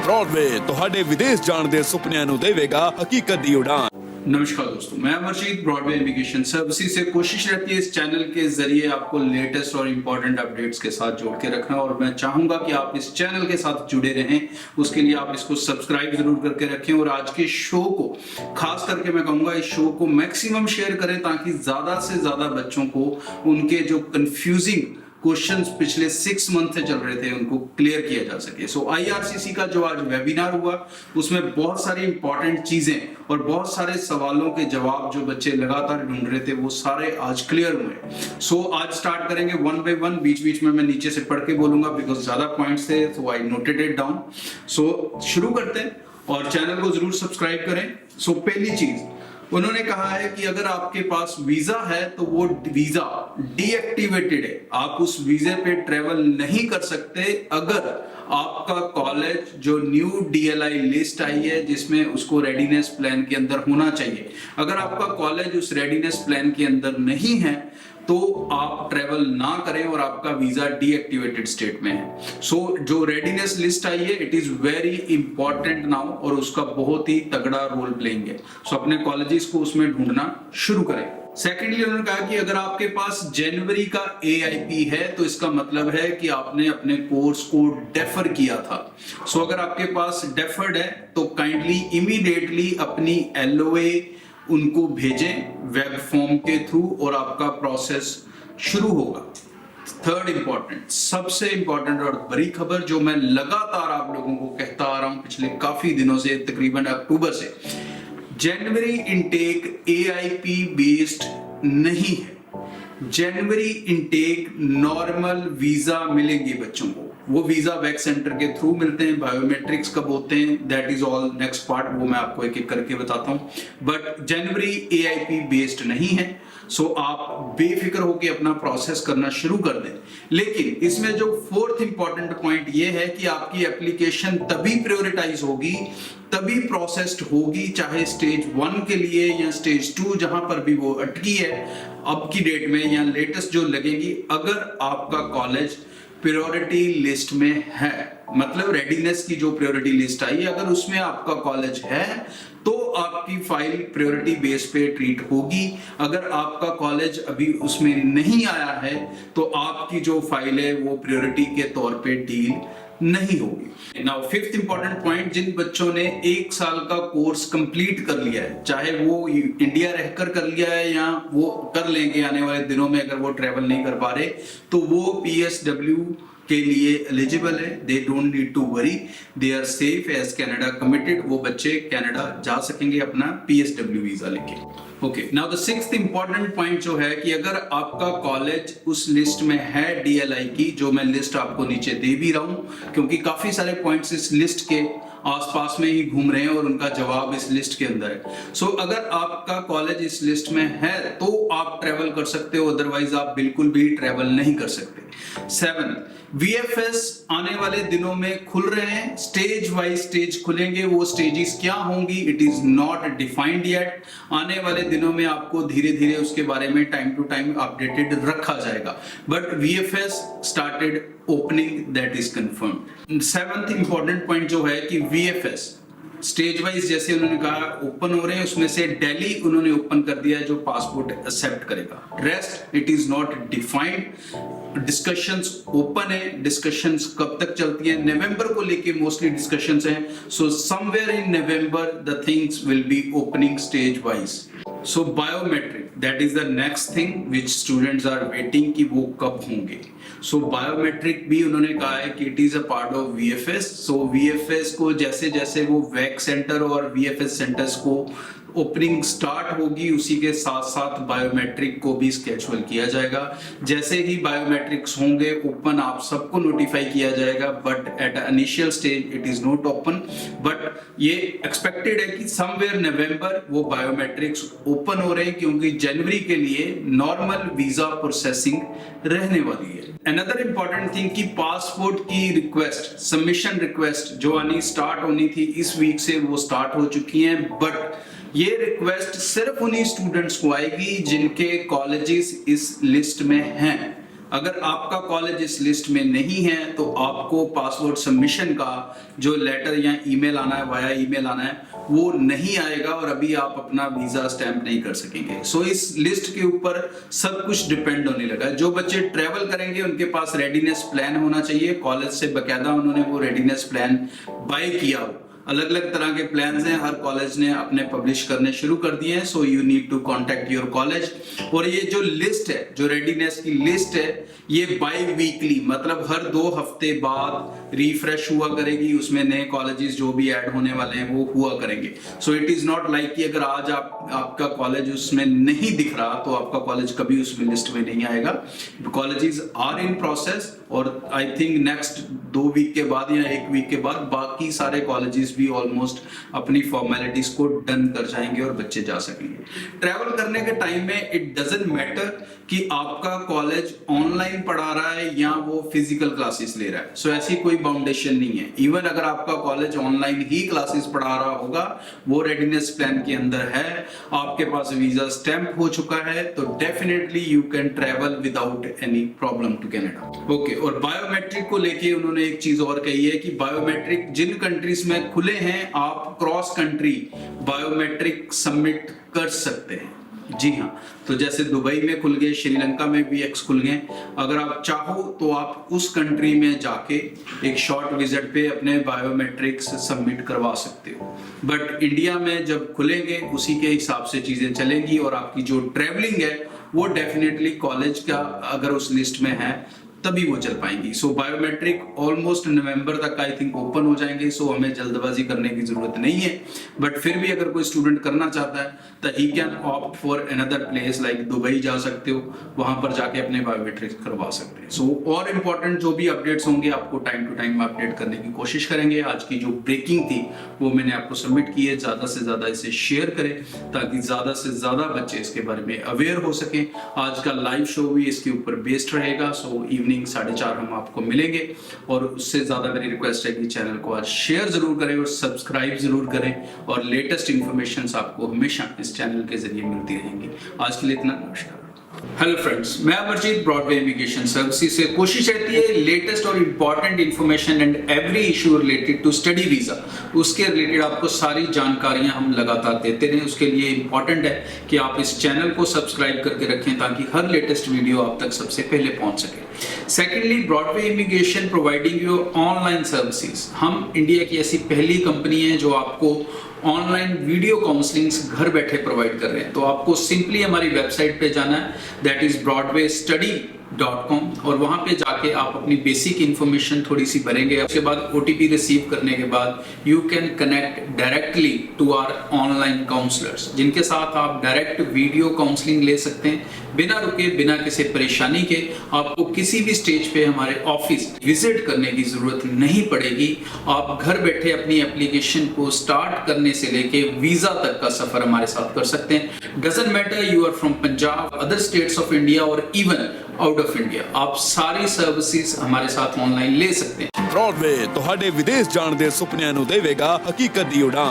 Broadway ਤੁਹਾਡੇ ਵਿਦੇਸ਼ ਜਾਣ ਦੇ ਸੁਪਨਿਆਂ ਨੂੰ ਦੇਵੇਗਾ ਹਕੀਕਤ ਦੀ ਉਡਾਨ। नमस्कार दोस्तों, मैं अमरजीत ब्रॉडवे इमिग्रेशन सर्विसेज से कोशिश रहती है इस चैनल के जरिए आपको लेटेस्ट और इम्पोर्टेंट अपडेट्स के साथ जोड़ के रखना, और मैं चाहूंगा कि आप इस चैनल के साथ जुड़े रहें। उसके लिए आप इसको सब्सक्राइब जरूर करके रखें और आज के शो को खास करके मैं कहूंगा इस शो को मैक्सिमम शेयर करें ताकि ज्यादा से ज्यादा बच्चों को उनके जो कंफ्यूजिंग क्वेश्चंस पिछले 6 मंथ से चल रहे थे उनको क्लियर किया जा सके। सो IRCC का जो आज वेबिनार हुआ उसमें बहुत सारी इंपॉर्टेंट चीजें और बहुत सारे सवालों के जवाब जो बच्चे लगातार ढूंढ रहे थे वो सारे आज क्लियर हुए। सो आज स्टार्ट करेंगे वन बाय वन, बीच बीच में मैं नीचे से पढ़ के बोलूंगा बिकॉज ज्यादा पॉइंट्स थे तो आई नोटेड इट डाउन। सो शुरू करते हैं और चैनल को जरूर सब्सक्राइब करें। सो पहली चीज उन्होंने कहा है कि अगर आपके पास वीजा है तो वो वीजा डीएक्टिवेटेड है, आप उस वीजे पे ट्रेवल नहीं कर सकते अगर आपका कॉलेज जो न्यू DLI लिस्ट आई है जिसमें उसको रेडीनेस प्लान के अंदर होना चाहिए, अगर आपका कॉलेज उस रेडीनेस प्लान के अंदर नहीं है तो आप ट्रेवल ना करें और आपका वीजा डीएक्टिवेटेड स्टेट में है। सो जो रेडीनेस लिस्ट आई है it is very important now और उसका बहुत ही तगड़ा रोल प्लेइंग है। सो अपने कॉलेजेस को उसमें ढूंढना शुरू करें। सेकेंडली उन्होंने कहा कि अगर आपके पास जनवरी का AIP है तो इसका मतलब है कि आपने अपने कोर्स को डेफर किया था। सो अगर आपके पास डेफर्ड है तो काइंडली इमीडिएटली अपनी LOA उनको भेजें वेब फॉर्म के थ्रू और आपका प्रोसेस शुरू होगा। थर्ड इंपॉर्टेंट, सबसे इंपॉर्टेंट और बड़ी खबर जो मैं लगातार आप लोगों को कहता आ रहा हूं पिछले काफी दिनों से, तकरीबन अक्टूबर से, जनवरी इनटेक AIP बेस्ड नहीं है। जनवरी इनटेक नॉर्मल वीजा मिलेंगे बच्चों को, वो वीजा वैक्स सेंटर के थ्रू मिलते हैं। बायोमेट्रिक्स कब होते हैं that is all next part, वो मैं आपको एक एक करके बताता हूं। बट जनवरी AIP बेस्ड नहीं है। सो आप बेफिक्र होकर अपना प्रोसेस करना शुरू कर दें। लेकिन इसमें जो फोर्थ इंपॉर्टेंट पॉइंट ये है कि आपकी एप्लीकेशन तभी प्रायोरिटाइज होगी, तभी प्रोसेस्ड होगी, चाहे स्टेज 1 के लिए या स्टेज 2 जहां पर भी वो अटकी है अब की डेट में या लेटेस्ट जो लगेगी, अगर आपका कॉलेज प्रायोरिटी लिस्ट में है। मतलब रेडीनेस की जो प्रायोरिटी लिस्ट आई है अगर उसमें आपका कॉलेज है तो आपकी फाइल प्रायोरिटी बेस पे ट्रीट होगी। अगर आपका कॉलेज अभी उसमें नहीं आया है तो आपकी जो फाइल है वो प्रायोरिटी के तौर पे डील नहीं होगी। नाउ फिफ्थ इंपॉर्टेंट पॉइंट, जिन बच्चों ने 1 साल का कोर्स कंप्लीट कर लिया है, चाहे वो इंडिया रहकर कर लिया है या वो कर लेंगे आने वाले दिनों में, अगर वो ट्रेवल नहीं कर पा रहे तो वो PSW के लिए एलिजिबल है। They don't need to worry, they are safe as Canada committed. वो बच्चे कनाडा जा सकेंगे अपना PSW वीजा लेके। Okay, now the sixth important point जो है कि अगर आपका कॉलेज उस लिस्ट में है DLI की, जो मैं लिस्ट आपको नीचे दे भी रहा हूं क्योंकि काफी सारे पॉइंट्स इस लिस्ट के आसपास में ही घूम रहे हैं और उनका जवाब इस लिस्ट के अंदर है। सो अगर आपका कॉलेज इस लिस्ट में है तो आप ट्रेवल कर सकते हो, अदरवाइज आप बिल्कुल भी ट्रेवल नहीं कर सकते। 7 VFS आने वाले दिनों में खुल रहे हैं, स्टेज वाइज स्टेज खुलेंगे। वो स्टेजेस क्या होंगी it is not defined yet. आने वाले दिनों में आपको धीरे धीरे उसके बारे में टाइम टू टाइम अपडेटेड रखा जाएगा, but VFS started opening that is confirmed. 7th important point जो है कि VFS स्टेज वाइज जैसे उन्होंने कहा ओपन हो रहे हैं, उसमें से दिल्ली उन्होंने ओपन कर दिया है जो पासपोर्ट एक्सेप्ट करेगा। Rest it is not defined. Discussions open है, डिस्कशंस कब तक चलती है, नवंबर को लेके मोस्टली डिस्कशंस हैं। So somewhere in November the things will be opening stage wise. So biometric that is the next thing which students are waiting कि वो कब होंगे। सो बायोमेट्रिक भी उन्होंने कहा है कि it is a part of VFS। So VFS को जैसे जैसे वो वैक सेंटर और VFS सेंटर्स को ओपनिंग स्टार्ट होगी उसी के साथ साथ बायोमेट्रिक को भी स्केड्यूल किया जाएगा। जैसे ही बायोमेट्रिक्स होंगे ओपन आप सबको नोटिफाई किया जाएगा, but at initial stage it is not open. But ये एक्सपेक्टेड है कि समवेयर नवंबर वो बायोमेट्रिक्स ओपन हो रहे हैं क्योंकि जनवरी के लिए नॉर्मल वीजा प्रोसेसिंग रहने वाली है। अनदर इंपॉर्टेंट थिंग कि पासपोर्ट की रिक्वेस्ट, सबमिशन रिक्वेस्ट जो आनी स्टार्ट होनी थी इस वीक से वो स्टार्ट हो चुकी हैं, बट ये रिक्वेस्ट सिर्फ उन्हीं स्टूडेंट्स को आएगी जिनके कॉलेजेस इस लिस्ट में हैं। अगर आपका कॉलेज इस लिस्ट में नहीं है तो आपको पासपोर्ट सबमिशन का जो लेटर या ईमेल आना है, वाया ईमेल आना है, वो नहीं आएगा और अभी आप अपना वीजा स्टैंप नहीं कर सकेंगे। सो इस लिस्ट के ऊपर सब कुछ डिपेंड होने लगा है। जो बच्चे ट्रेवल करेंगे उनके पास रेडीनेस प्लान होना चाहिए, कॉलेज से बकायदा उन्होंने वो रेडीनेस प्लान बाय किया हो। अलग अलग तरह के प्लान्स हैं, हर कॉलेज ने अपने पब्लिश करने शुरू कर दिए हैं। So you need to contact your college. और ये जो लिस्ट है, जो रेडीनेस की लिस्ट है, ये बाई वीकली मतलब हर 2 हफ्ते बाद रिफ्रेश हुआ करेगी। उसमें नए कॉलेजेस जो भी ऐड होने वाले हैं वो हुआ करेंगे। So it is not like कि अगर आज आपका कॉलेज उसमें नहीं दिख रहा तो आपका कॉलेज कभी उसमें लिस्ट में नहीं आएगा। कॉलेजेस आर इन प्रोसेस और आई थिंक नेक्स्ट 2 वीक के बाद या 1 वीक के बाद बाकी सारे कॉलेजेस भी ऑलमोस्ट अपनी फॉर्मेलिटीज को डन कर जाएंगे और बच्चे जा सकेंगे। ट्रैवल करने के टाइम में इट डजंट मैटर कि आपका कॉलेज ऑनलाइन पढ़ा रहा है या वो फिजिकल क्लासेस ले रहा है। सो ऐसी कोई बाउंडेशन नहीं है। इवन अगर आपका कॉलेज ऑनलाइन ही क्लासेस पढ़ा रहा होगा, वो रेडीनेस प्लान के अंदर है, आपके पास वीजा स्टैंप हो चुका है, तो definitely you can travel without any problem to Canada. Okay, और बायोमेट्रिक को लेके उन्होंने एक चीज और कही है कि बायोमेट्रिक जिन कंट्रीज में खुले हैं, आप क्रॉस कंट्री बायोमेट्रिक सबमिट कर सकते हैं। जी हाँ, तो जैसे दुबई में खुल गए, श्रीलंका में भी एक्स खुल गए। अगर आप चाहो तो आप उस कंट्री में जाके एक शॉर्ट विजिट पे अपने बायोमेट्रिक्स सबमिट करवा सकते हो। बट इंडिया में जब खुलेंगे उसी के हिसाब से चीजें चलेंगी और आपकी जो ट्रेवलिंग है वो डेफिनेटली कॉलेज का अगर उस लिस्ट में है तभी वो चल पाएंगी। सो बायोमेट्रिक ऑलमोस्ट नवंबर तक आई थिंक ओपन हो जाएंगे। सो हमें जल्दबाजी करने की जरूरत नहीं है। बट फिर भी अगर कोई स्टूडेंट करना चाहता है तो he can opt for another place like Dubai जा सकते हो, वहां पर जाके अपने बायोमेट्रिक्स करवा सकते हैं। सो और इम्पोर्टेंट जो भी अपडेट्स होंगे आपको टाइम टू टाइम अपडेट करने की कोशिश करेंगे। आज की जो ब्रेकिंग थी वो मैंने आपको सबमिट की है। ज्यादा से ज्यादा इसे शेयर करें ताकि ज्यादा से ज्यादा बच्चे इसके बारे में अवेयर हो सकें। आज का लाइव शो भी इसके ऊपर बेस्ड रहेगा। सो इवनिंग 4:30 हम आपको मिलेंगे और उससे ज्यादा मेरी रिक्वेस्ट है कि चैनल को आज शेयर जरूर करें और सब्सक्राइब जरूर करें और लेटेस्ट इंफॉर्मेशन आपको हमेशा इस चैनल के जरिए मिलती रहेंगी। आज के लिए इतना, नमस्कार। हेलो फ्रेंड्स, मैं अमरजीत ब्रॉडवे इमिग्रेशन सर्विसेज से कोशिश रहती है लेटेस्ट और important information and every issue related to study visa, उसके रिलेटेड आपको सारी जानकारियां हम लगातार देते रहें। उसके लिए इंपॉर्टेंट है कि आप इस चैनल को सब्सक्राइब करके रखें ताकि हर लेटेस्ट वीडियो आप तक सबसे पहले पहुंच सके। Secondly, Broadway immigration providing you online services. हम इंडिया की ऐसी पहली कंपनी है जो आपको ऑनलाइन वीडियो काउंसलिंग घर बैठे प्रोवाइड कर रहे हैं। तो आपको सिंपली हमारी वेबसाइट पे जाना है, दैट इज broadwaystudy.com, और वहां पे जाके आप अपनी बेसिक इंफॉर्मेशन थोड़ी सी भरेंगे। उसके बाद OTP रिसीव करने के बाद you can connect directly to our online counsellors, जिनके साथ आप डायरेक्ट वीडियो काउंसलिंग ले सकते हैं बिना रुके, बिना किसी परेशानी के। आपको किसी भी स्टेज पे हमारे ऑफिस विजिट करने की जरूरत नहीं पड़ेगी। आप घर बैठे अपनी एप्लीकेशन को स्टार्ट करने से लेके वीजा तक का सफर हमारे साथ कर सकते हैं। Doesn't matter you are from Punjab, other states of India और इवन आउट ऑफ इंडिया, आप सारी सर्विसेज हमारे साथ ऑनलाइन ले सकते हैं। ब्रॉडवे ਤੁਹਾਡੇ ਵਿਦੇਸ਼ ਜਾਣ ਦੇ ਸੁਪਨਿਆਂ ਨੂੰ ਦੇਵੇਗਾ ਹਕੀਕਤ ਦੀ ਉਡਾਨ।